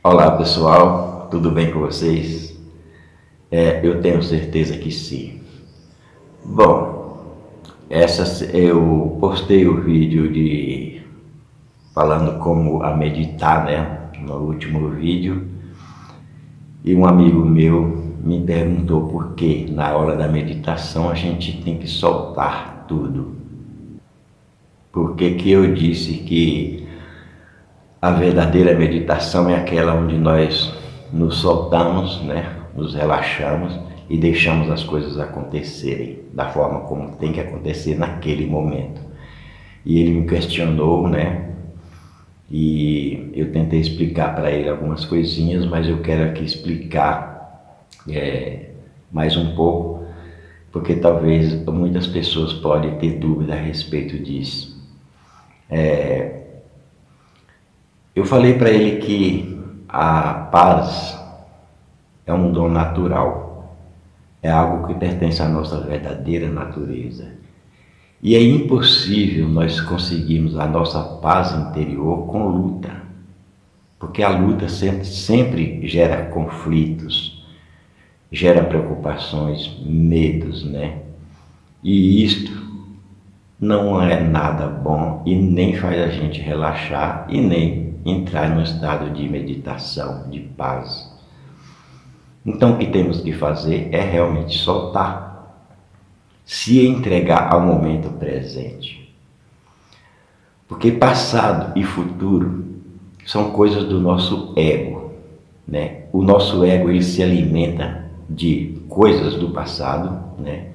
Olá pessoal, tudo bem com vocês? Eu tenho certeza que sim. Bom, eu postei o vídeo falando como a meditar, né? No último vídeo, e um amigo meu me perguntou por que na hora da meditação a gente tem que soltar tudo. Por que eu disse que a verdadeira meditação é aquela onde nós nos soltamos, né? Nos relaxamos e deixamos as coisas acontecerem da forma como tem que acontecer naquele momento. E ele me questionou, né? E eu tentei explicar para ele algumas coisinhas, mas eu quero aqui explicar mais um pouco, porque talvez muitas pessoas podem ter dúvida a respeito disso. Eu falei para ele que a paz é um dom natural, é algo que pertence à nossa verdadeira natureza. E é impossível nós conseguirmos a nossa paz interior com luta, porque a luta sempre gera conflitos, gera preocupações, medos, né? E isto não é nada bom e nem faz a gente relaxar e nem entrar no estado de meditação, de paz. Então o que temos que fazer é realmente soltar, se entregar ao momento presente. Porque passado e futuro são coisas do nosso ego, né? O nosso ego ele se alimenta de coisas do passado, né?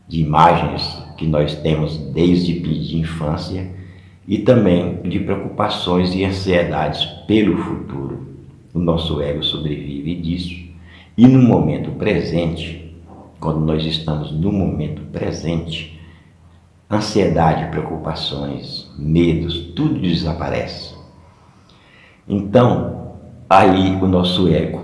De imagens que nós temos desde de infância e também de preocupações e ansiedades pelo futuro. O nosso ego sobrevive disso. E no momento presente, quando nós estamos no momento presente, ansiedade, preocupações, medos, tudo desaparece. Então, aí o nosso ego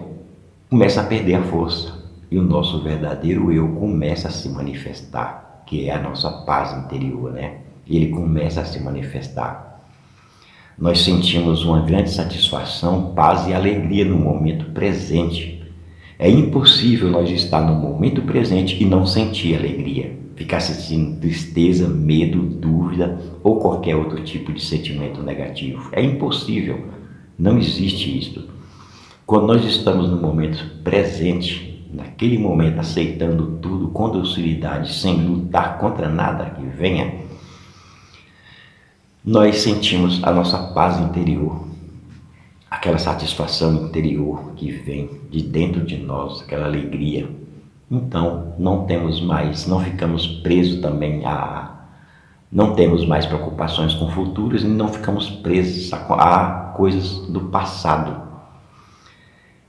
começa a perder a força e o nosso verdadeiro eu começa a se manifestar, que é a nossa paz interior, né? Ele começa a se manifestar. Nós sentimos uma grande satisfação, paz e alegria no momento presente. É impossível nós estar no momento presente e não sentir alegria, ficar sentindo tristeza, medo, dúvida ou qualquer outro tipo de sentimento negativo. É impossível, não existe isso. Quando nós estamos no momento presente, naquele momento aceitando tudo com docilidade, sem lutar contra nada que venha, nós sentimos a nossa paz interior, aquela satisfação interior que vem de dentro de nós, aquela alegria. Então não temos mais, não ficamos presos também não temos mais preocupações com futuros e não ficamos presos a coisas do passado.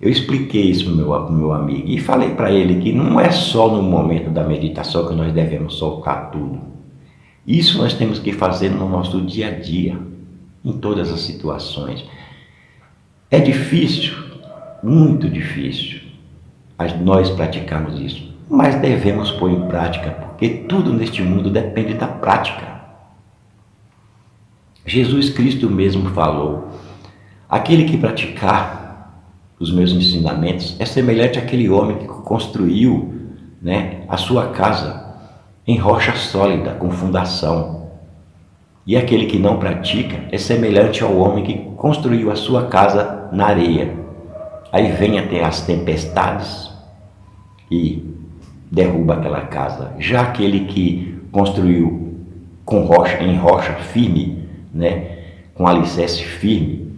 Eu expliquei isso para o meu amigo e falei para ele que não é só no momento da meditação que nós devemos soltar tudo. Isso nós temos que fazer no nosso dia a dia, em todas as situações. É difícil, muito difícil, nós praticarmos isso, mas devemos pôr em prática, porque tudo neste mundo depende da prática. Jesus Cristo mesmo falou: aquele que praticar os meus ensinamentos é semelhante àquele homem que construiu, né, a sua casa em rocha sólida, com fundação. E aquele que não pratica é semelhante ao homem que construiu a sua casa na areia. Aí vem até as tempestades e derruba aquela casa. Já aquele que construiu em rocha firme, né, com alicerce firme,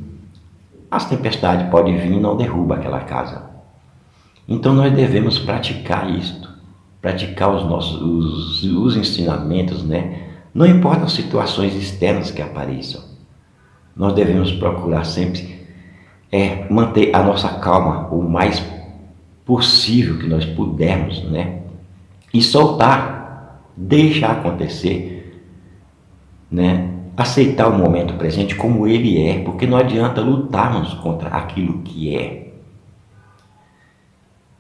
as tempestades podem vir e não derruba aquela casa. Então nós devemos praticar isto, praticar os ensinamentos, né? Não importa as situações externas que apareçam, nós devemos procurar sempre manter a nossa calma o mais possível que nós pudermos, né? E soltar, deixar acontecer, né? Aceitar o momento presente como ele é, porque não adianta lutarmos contra aquilo que é.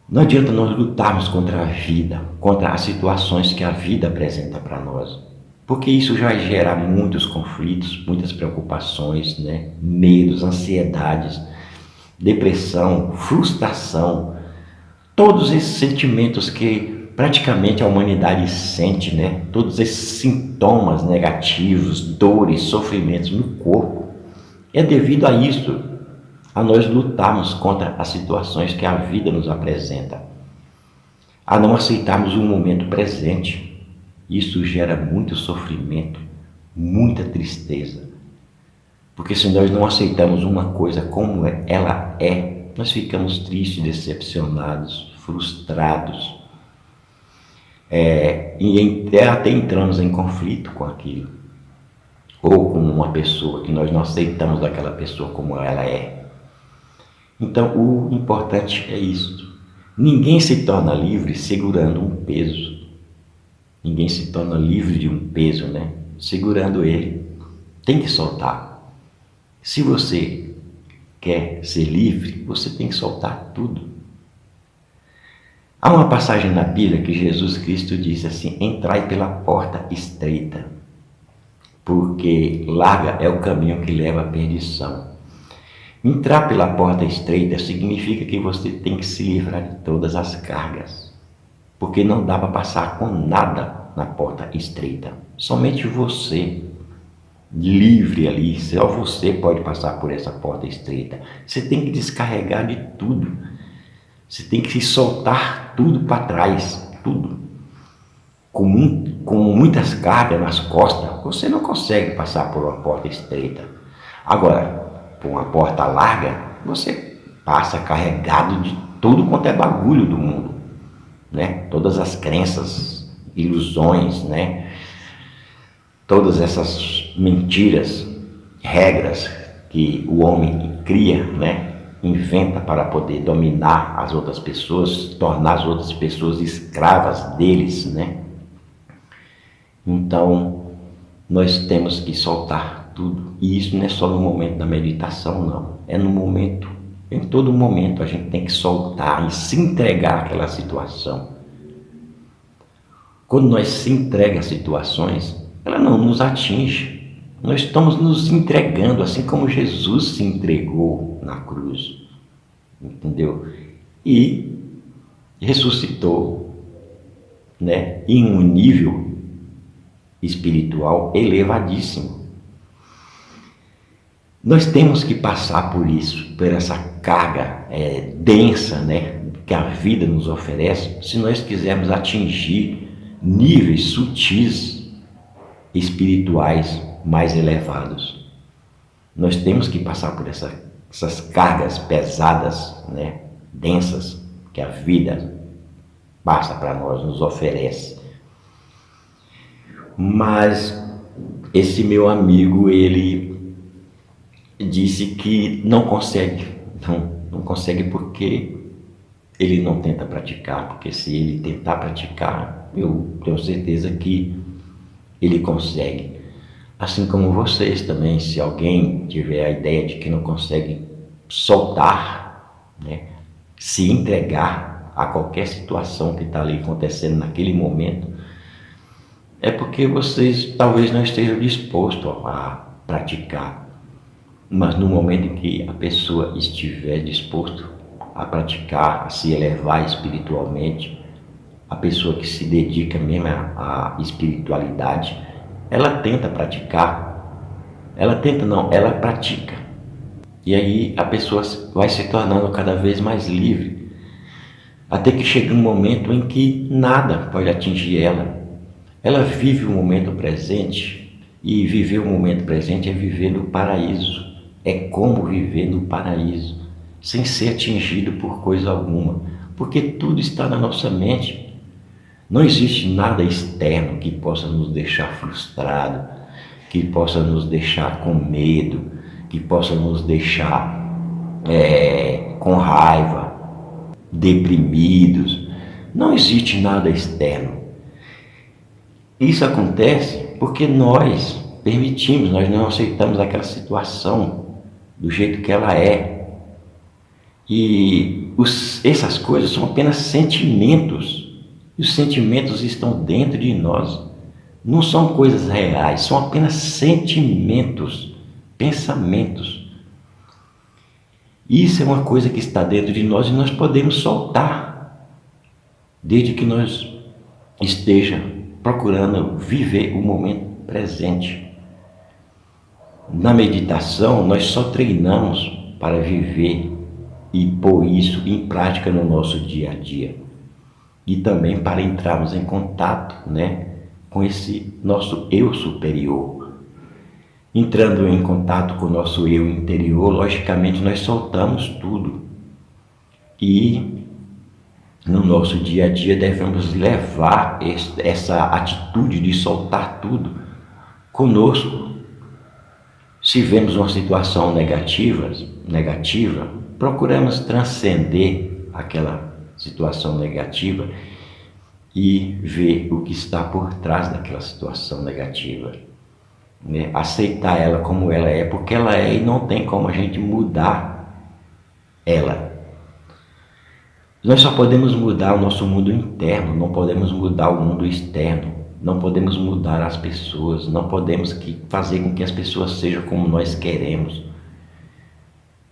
Não adianta nós lutarmos contra a vida, contra as situações que a vida apresenta para nós. Porque isso já gera muitos conflitos, muitas preocupações, né? Medos, ansiedades. depressão, frustração, todos esses sentimentos que praticamente a humanidade sente, né? Todos esses sintomas negativos, dores, sofrimentos no corpo, é devido a isso, a nós lutarmos contra as situações que a vida nos apresenta, a não aceitarmos o momento presente. Isso gera muito sofrimento, muita tristeza, porque se nós não aceitamos uma coisa como ela é, nós ficamos tristes, decepcionados, frustrados, e até entramos em conflito com aquilo, ou com uma pessoa que nós não aceitamos daquela pessoa como ela é. Então, o importante é isso. Ninguém se torna livre segurando um peso. Ninguém se torna livre de um peso, né? Segurando ele. Tem que soltar. Se você quer ser livre, você tem que soltar tudo. Há uma passagem na Bíblia que Jesus Cristo disse assim: entrai pela porta estreita, porque larga é o caminho que leva à perdição. Entrar pela porta estreita significa que você tem que se livrar de todas as cargas, porque não dá para passar com nada na porta estreita. Somente você, livre ali, só você pode passar por essa porta estreita. Você tem que descarregar de tudo. Você tem que se soltar tudo para trás, tudo. Com muitas cargas nas costas, você não consegue passar por uma porta estreita. Agora, por uma porta larga, você passa carregado de tudo quanto é bagulho do mundo, né? Todas as crenças, ilusões, né? Todas essas mentiras, regras que o homem cria, né? Inventa para poder dominar as outras pessoas, tornar as outras pessoas escravas deles, né? Então, nós temos que soltar tudo. E isso não é só no momento da meditação, não. É no momento, em todo momento a gente tem que soltar e se entregar àquela situação. Quando nós se entrega às situações, ela não nos atinge. Nós estamos nos entregando, assim como Jesus se entregou na cruz, entendeu? E ressuscitou, né? Em um nível espiritual elevadíssimo. Nós temos que passar por isso, por essa carga densa, né? Que a vida nos oferece, se nós quisermos atingir níveis sutis espirituais mais elevados. Nós temos que passar por essas cargas pesadas, né, densas, que a vida passa para nós, nos oferece. Mas esse meu amigo, ele disse que não consegue, não consegue porque ele não tenta praticar, porque se ele tentar praticar, eu tenho certeza que ele consegue. Assim como vocês também, se alguém tiver a ideia de que não consegue soltar, né, se entregar a qualquer situação que está ali acontecendo naquele momento, é porque vocês talvez não estejam dispostos a praticar. Mas no momento em que a pessoa estiver disposto a praticar, a se elevar espiritualmente, a pessoa que se dedica mesmo à espiritualidade, ela tenta praticar, ela pratica. E aí a pessoa vai se tornando cada vez mais livre, até que chega um momento em que nada pode atingir ela. Ela vive o momento presente, e viver o momento presente é viver no paraíso. É como viver no paraíso, sem ser atingido por coisa alguma, porque tudo está na nossa mente. Não existe nada externo que possa nos deixar frustrados, que possa nos deixar com medo, que possa nos deixar com raiva, deprimidos. Não existe nada externo. Isso acontece porque nós permitimos, nós não aceitamos aquela situação do jeito que ela é. E essas coisas são apenas sentimentos. E os sentimentos estão dentro de nós. Não são coisas reais, são apenas sentimentos, pensamentos. Isso é uma coisa que está dentro de nós e nós podemos soltar, desde que nós esteja procurando viver o momento presente. Na meditação, nós só treinamos para viver e pôr isso em prática no nosso dia a dia. E também para entrarmos em contato, com esse nosso eu superior. Entrando em contato com o nosso eu interior, logicamente nós soltamos tudo. E no nosso dia a dia devemos levar essa atitude de soltar tudo conosco. Se vemos uma situação negativa, procuramos transcender aquela situação negativa e ver o que está por trás daquela situação negativa. Aceitar ela como ela é, porque ela é e não tem como a gente mudar ela. Nós só podemos mudar o nosso mundo interno, não podemos mudar o mundo externo, não podemos mudar as pessoas, não podemos fazer com que as pessoas sejam como nós queremos.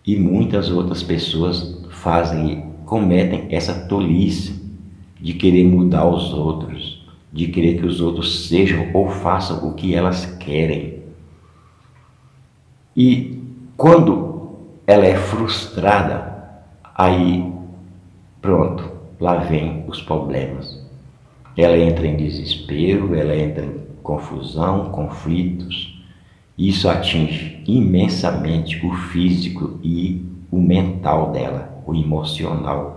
E muitas outras pessoas cometem essa tolice de querer mudar os outros, de querer que os outros sejam ou façam o que elas querem. E quando ela é frustrada, aí pronto, lá vem os problemas. Ela entra em desespero, ela entra em confusão, conflitos. Isso atinge imensamente o físico e o mental dela, o emocional.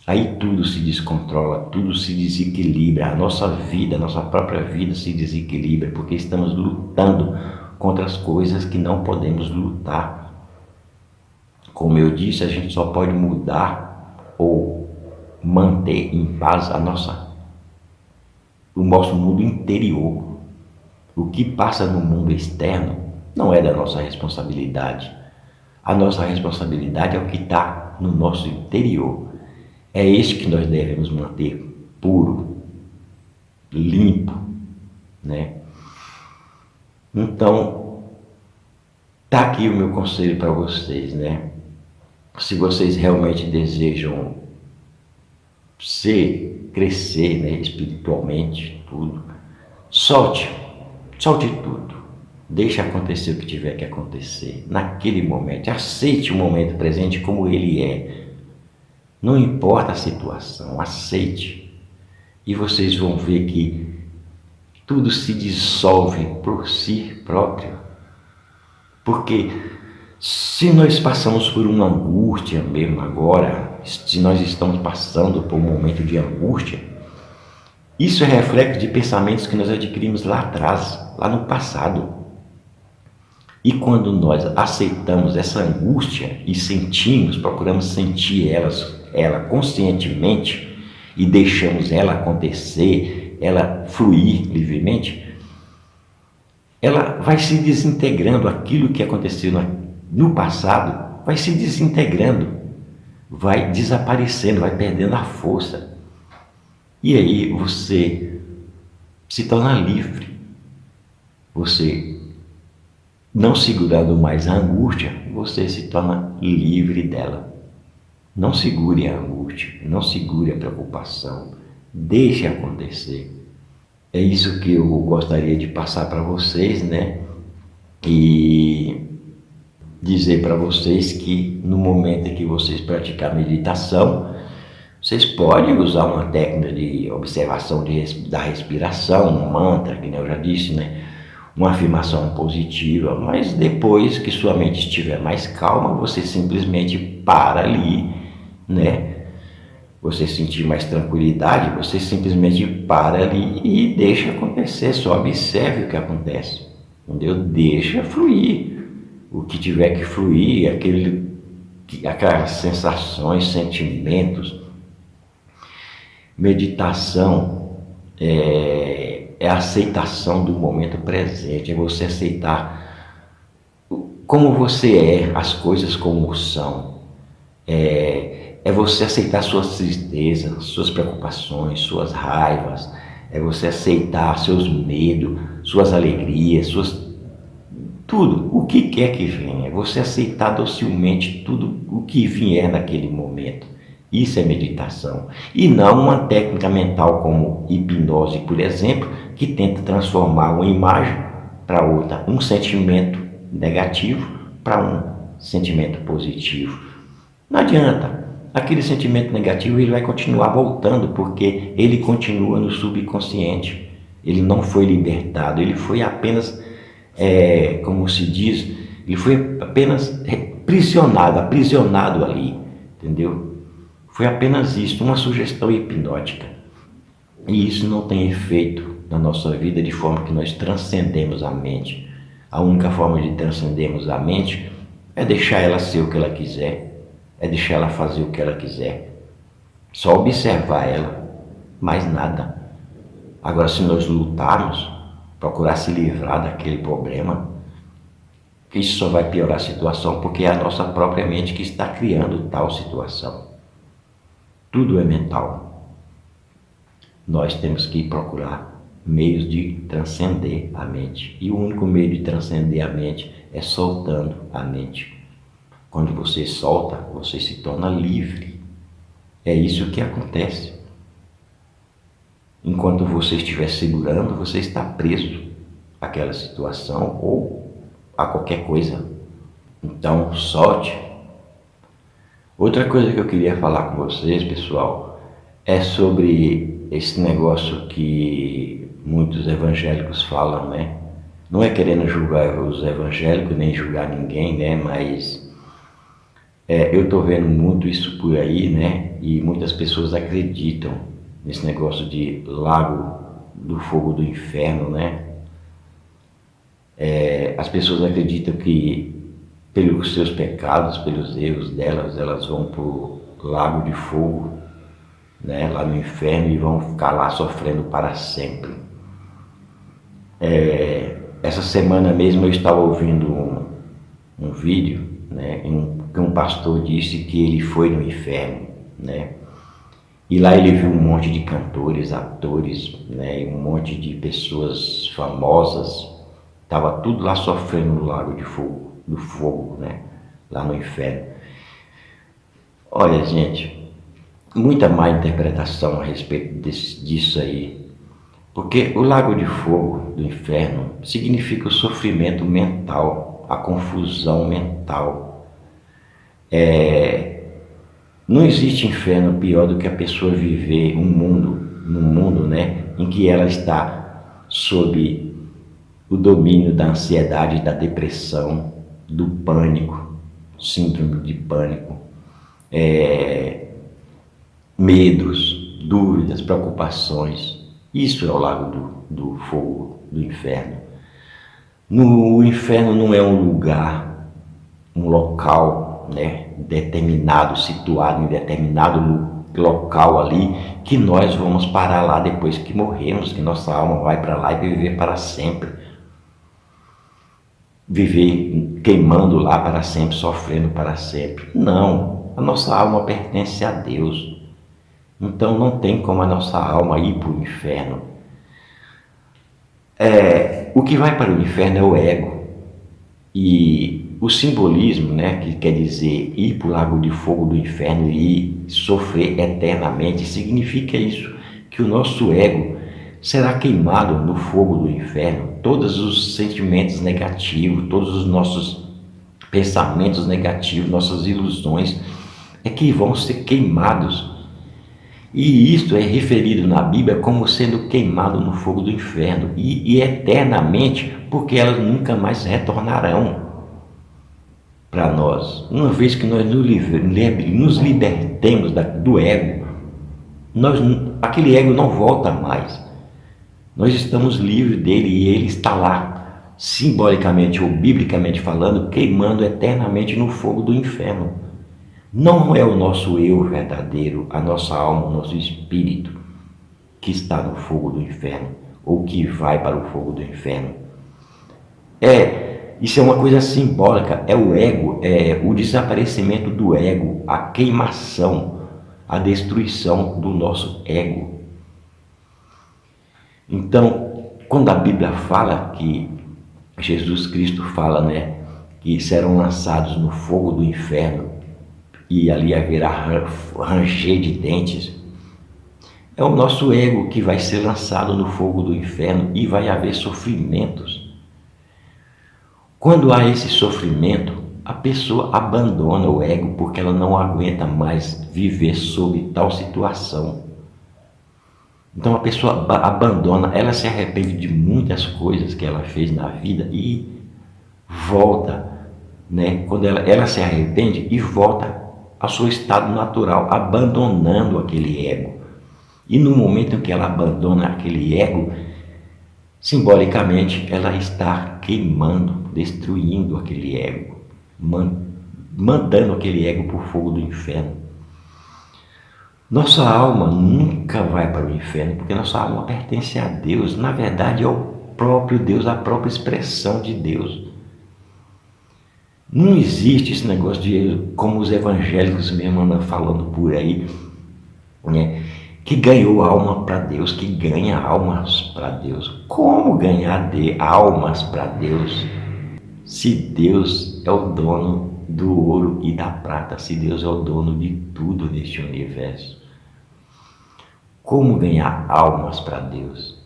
Aí tudo se descontrola, tudo se desequilibra, a nossa vida, a nossa própria vida se desequilibra, porque estamos lutando contra as coisas que não podemos lutar. Como eu disse, a gente só pode mudar ou manter em paz o nosso mundo interior. O que passa no mundo externo não é da nossa responsabilidade. A nossa responsabilidade é o que está no nosso interior. É isso que nós devemos manter puro, limpo, Então, tá aqui o meu conselho para vocês, Se vocês realmente desejam crescer, espiritualmente, tudo, solte tudo. Deixe acontecer o que tiver que acontecer naquele momento. Aceite o momento presente como ele é. Não importa a situação, aceite. E vocês vão ver que tudo se dissolve por si próprio. Porque se nós passamos por uma angústia mesmo agora, se nós estamos passando por um momento de angústia, isso é reflexo de pensamentos que nós adquirimos lá atrás, lá no passado. E quando nós aceitamos essa angústia e procuramos sentir ela conscientemente e deixamos ela acontecer, ela fluir livremente, ela vai se desintegrando, aquilo que aconteceu no passado vai se desintegrando, vai desaparecendo, vai perdendo a força. E aí você se torna livre. Você, não segurando mais a angústia, você se torna livre dela. Não segure a angústia, não segure a preocupação, deixe acontecer. É isso que eu gostaria de passar para vocês, E dizer para vocês que no momento em que vocês praticarem meditação, vocês podem usar uma técnica de observação da respiração, um mantra, que eu já disse, uma afirmação positiva, mas depois que sua mente estiver mais calma, você simplesmente para ali, Você sentir mais tranquilidade, você simplesmente para ali e deixa acontecer, só observe o que acontece, entendeu? Deixa fluir o que tiver que fluir, aquelas sensações, sentimentos. Meditação é a aceitação do momento presente, é você aceitar como você é, as coisas como são, é você aceitar suas tristezas, suas preocupações, suas raivas, é você aceitar seus medos, suas alegrias, tudo, o que quer que venha, você aceitar docilmente tudo o que vier naquele momento. Isso é meditação. E não uma técnica mental como hipnose, por exemplo, que tenta transformar uma imagem para outra, um sentimento negativo para um sentimento positivo. Não adianta. Aquele sentimento negativo ele vai continuar voltando, porque ele continua no subconsciente. Ele não foi libertado, ele foi apenas, como se diz, ele foi apenas aprisionado ali, entendeu? Foi apenas isso, uma sugestão hipnótica. E isso não tem efeito na nossa vida de forma que nós transcendemos a mente. A única forma de transcendermos a mente é deixar ela ser o que ela quiser, é deixar ela fazer o que ela quiser. Só observar ela, mais nada. Agora, se nós lutarmos, procurar se livrar daquele problema, isso só vai piorar a situação, porque é a nossa própria mente que está criando tal situação. Tudo é mental. Nós temos que procurar meios de transcender a mente. E o único meio de transcender a mente é soltando a mente. Quando você solta, você se torna livre. É isso que acontece. Enquanto você estiver segurando, você está preso àquela situação ou a qualquer coisa. Então, solte. Outra coisa que eu queria falar com vocês, pessoal, é sobre esse negócio que muitos evangélicos falam, né? Não é querendo julgar os evangélicos, nem julgar ninguém, né? Mas eu estou vendo muito isso por aí, né? E muitas pessoas acreditam nesse negócio de lago do fogo do inferno, né? As pessoas acreditam que pelos seus pecados, pelos erros delas, elas vão para o lago de fogo, né, lá no inferno, e vão ficar lá sofrendo para sempre. Essa semana mesmo eu estava ouvindo um vídeo, né, que um pastor disse que ele foi no inferno, né, e lá ele viu um monte de cantores, atores, né, e um monte de pessoas famosas. Estava tudo lá sofrendo no lago de fogo, do fogo, né? Lá no inferno. Olha, gente, muita má interpretação a respeito disso aí. Porque o lago de fogo do inferno significa o sofrimento mental, a confusão mental. Não existe inferno pior do que a pessoa viver num mundo, né, em que ela está sob o domínio da ansiedade, da depressão, do pânico, síndrome de pânico, medos, dúvidas, preocupações. Isso é o lago do fogo do inferno. O inferno não é um lugar, um local, né, determinado, situado em determinado local ali, que nós vamos parar lá depois que morremos, que nossa alma vai para lá e viver para sempre. Viver queimando lá para sempre, sofrendo para sempre. Não, a nossa alma pertence a Deus. Então não tem como a nossa alma ir para o inferno. O que vai para o inferno é o ego. E o simbolismo, né, que quer dizer ir para o lago de fogo do inferno e sofrer eternamente, significa isso, que o nosso ego será queimado no fogo do inferno. Todos os sentimentos negativos, todos os nossos pensamentos negativos, nossas ilusões, é que vão ser queimados. E isto é referido na Bíblia como sendo queimado no fogo do inferno, e eternamente, porque elas nunca mais retornarão para nós. Uma vez que nós nos libertemos do ego, aquele ego não volta mais. Nós estamos livres dele e ele está lá, simbolicamente ou biblicamente falando, queimando eternamente no fogo do inferno. Não é o nosso eu verdadeiro, a nossa alma, o nosso espírito que está no fogo do inferno ou que vai para o fogo do inferno. Isso é uma coisa simbólica, é o ego, é o desaparecimento do ego, a queimação, a destruição do nosso ego. Então, quando a Bíblia fala que Jesus Cristo fala, né, que serão lançados no fogo do inferno e ali haverá ranger de dentes. É o nosso ego que vai ser lançado no fogo do inferno e vai haver sofrimentos. Quando há esse sofrimento, a pessoa abandona o ego porque ela não aguenta mais viver sob tal situação. Então a pessoa abandona, ela se arrepende de muitas coisas que ela fez na vida e volta, né? Quando ela se arrepende e volta ao seu estado natural, abandonando aquele ego. E no momento em que ela abandona aquele ego, simbolicamente ela está queimando, destruindo aquele ego, mandando aquele ego para o fogo do inferno. Nossa alma nunca vai para o inferno, porque nossa alma pertence a Deus. Na verdade, é o próprio Deus, a própria expressão de Deus. Não existe esse negócio de, como os evangélicos mesmo andam falando por aí, né, que ganhou alma para Deus, que ganha almas para Deus. Como ganhar almas para Deus, se Deus é o dono do ouro e da prata, se Deus é o dono de tudo neste universo? Como ganhar almas para Deus?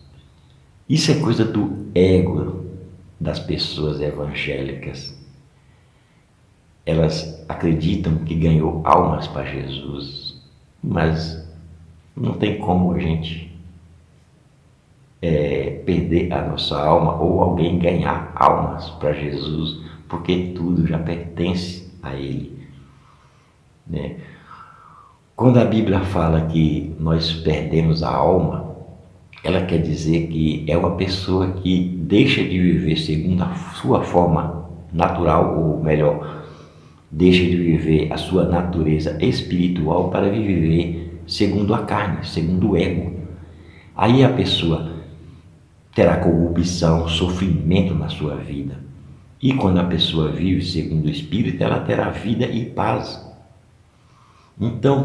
Isso é coisa do ego das pessoas evangélicas. Elas acreditam que ganhou almas para Jesus, mas não tem como a gente perder a nossa alma ou alguém ganhar almas para Jesus, porque tudo já pertence a Ele, né? Quando a Bíblia fala que nós perdemos a alma, ela quer dizer que é uma pessoa que deixa de viver segundo a sua forma natural, ou melhor, deixa de viver a sua natureza espiritual para viver segundo a carne, segundo o ego. Aí a pessoa terá corrupção, sofrimento na sua vida. E quando a pessoa vive segundo o Espírito, ela terá vida e paz. Então,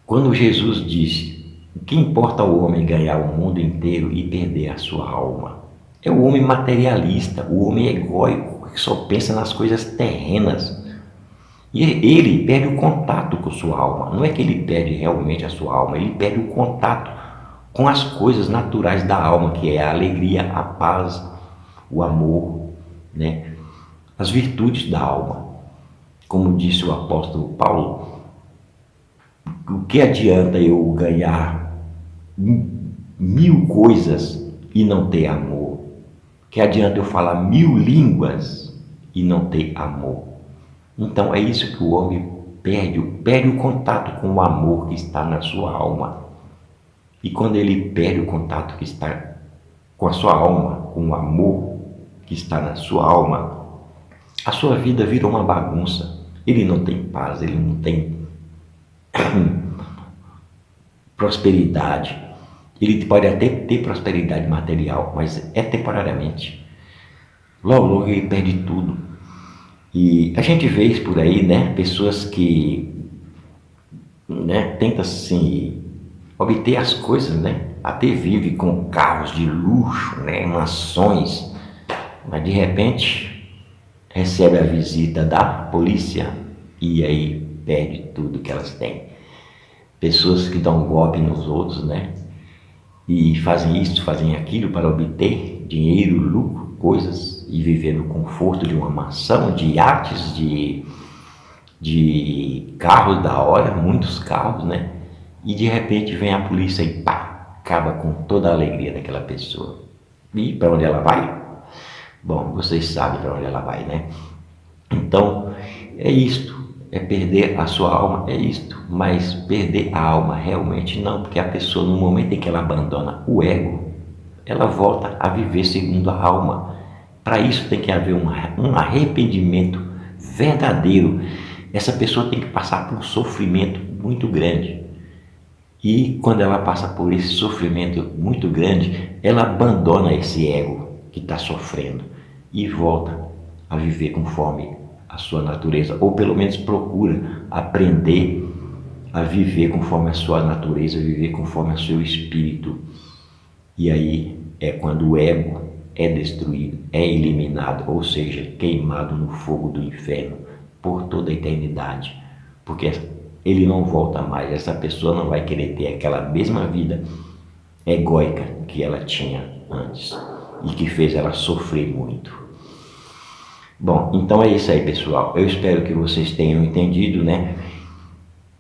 quando Jesus disse: o que importa ao homem ganhar o mundo inteiro e perder a sua alma? É o homem materialista, o homem egóico, que só pensa nas coisas terrenas. E ele perde o contato com sua alma. Não é que ele perde realmente a sua alma, ele perde o contato com as coisas naturais da alma, que é a alegria, a paz, o amor, né? As virtudes da alma. Como disse o apóstolo Paulo, o que adianta eu ganhar 1000 coisas e não ter amor? O que adianta eu falar 1000 línguas e não ter amor? Então é isso que o homem perde o contato com o amor que está na sua alma. E quando ele perde o contato que está com a sua alma, com o amor que está na sua alma, a sua vida vira uma bagunça. Ele não tem paz, ele não tem prosperidade. Ele pode até ter prosperidade material, mas é temporariamente. Logo, logo ele perde tudo. E a gente vê isso por aí, né? Pessoas que, né, tentam assim obter as coisas, né? Até vive com carros de luxo, né? Mansões, mas de repente recebe a visita da polícia e aí perde tudo que elas têm. Pessoas que dão golpe nos outros, né? E fazem isso, fazem aquilo para obter dinheiro, lucro, coisas, e viver no conforto de uma mansão, de iates, de carros da hora, muitos carros, né? E de repente vem a polícia e pá, acaba com toda a alegria daquela pessoa. E para onde ela vai? Bom, vocês sabem para onde ela vai, né? Então, é isto. É perder a sua alma, é isto. Mas perder a alma realmente não, porque a pessoa, no momento em que ela abandona o ego, ela volta a viver segundo a alma. Para isso tem que haver um arrependimento verdadeiro. Essa pessoa tem que passar por um sofrimento muito grande. E quando ela passa por esse sofrimento muito grande, ela abandona esse ego que está sofrendo e volta a viver conforme a sua natureza, ou pelo menos procura aprender a viver conforme a sua natureza, viver conforme o seu espírito. E aí é quando o ego é destruído, é eliminado, ou seja, queimado no fogo do inferno por toda a eternidade, porque ele não volta mais. Essa pessoa não vai querer ter aquela mesma vida egóica que ela tinha antes e que fez ela sofrer muito. Bom, então é isso aí, pessoal. Eu espero que vocês tenham entendido, né?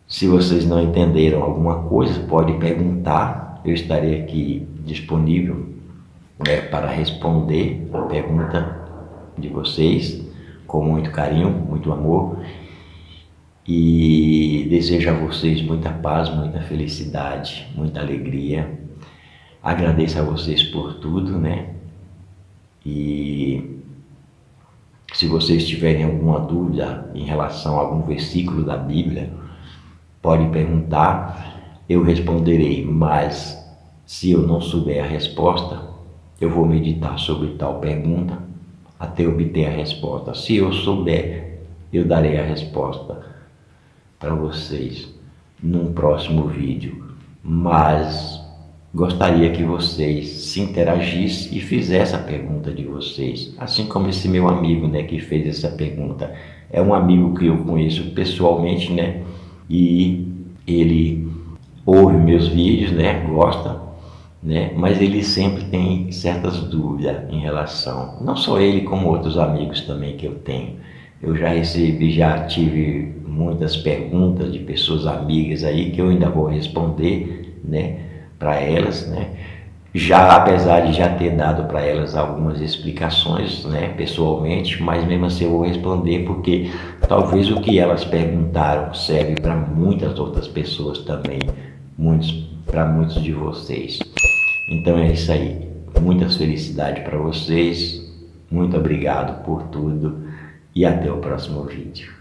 Se vocês não entenderam alguma coisa, pode perguntar. Eu estarei aqui disponível, né, para responder a pergunta de vocês com muito carinho, muito amor. E desejo a vocês muita paz, muita felicidade, muita alegria. Agradeço a vocês por tudo, né? E se vocês tiverem alguma dúvida em relação a algum versículo da Bíblia, pode perguntar, eu responderei, mas se eu não souber a resposta, eu vou meditar sobre tal pergunta até obter a resposta. Se eu souber, eu darei a resposta para vocês num próximo vídeo, mas gostaria que vocês se interagissem e fizessem a pergunta de vocês, assim como esse meu amigo, né, que fez essa pergunta. É um amigo que eu conheço pessoalmente, né, e ele ouve meus vídeos, né, gosta, né, mas ele sempre tem certas dúvidas em relação, não só ele, como outros amigos também que eu tenho. Eu já tive muitas perguntas de pessoas amigas aí que eu ainda vou responder, né, para elas, né, já apesar de já ter dado para elas algumas explicações, né, pessoalmente, mas mesmo assim eu vou responder porque talvez o que elas perguntaram serve para muitas outras pessoas também, para muitos de vocês. Então é isso aí, muitas felicidades para vocês, muito obrigado por tudo e até o próximo vídeo.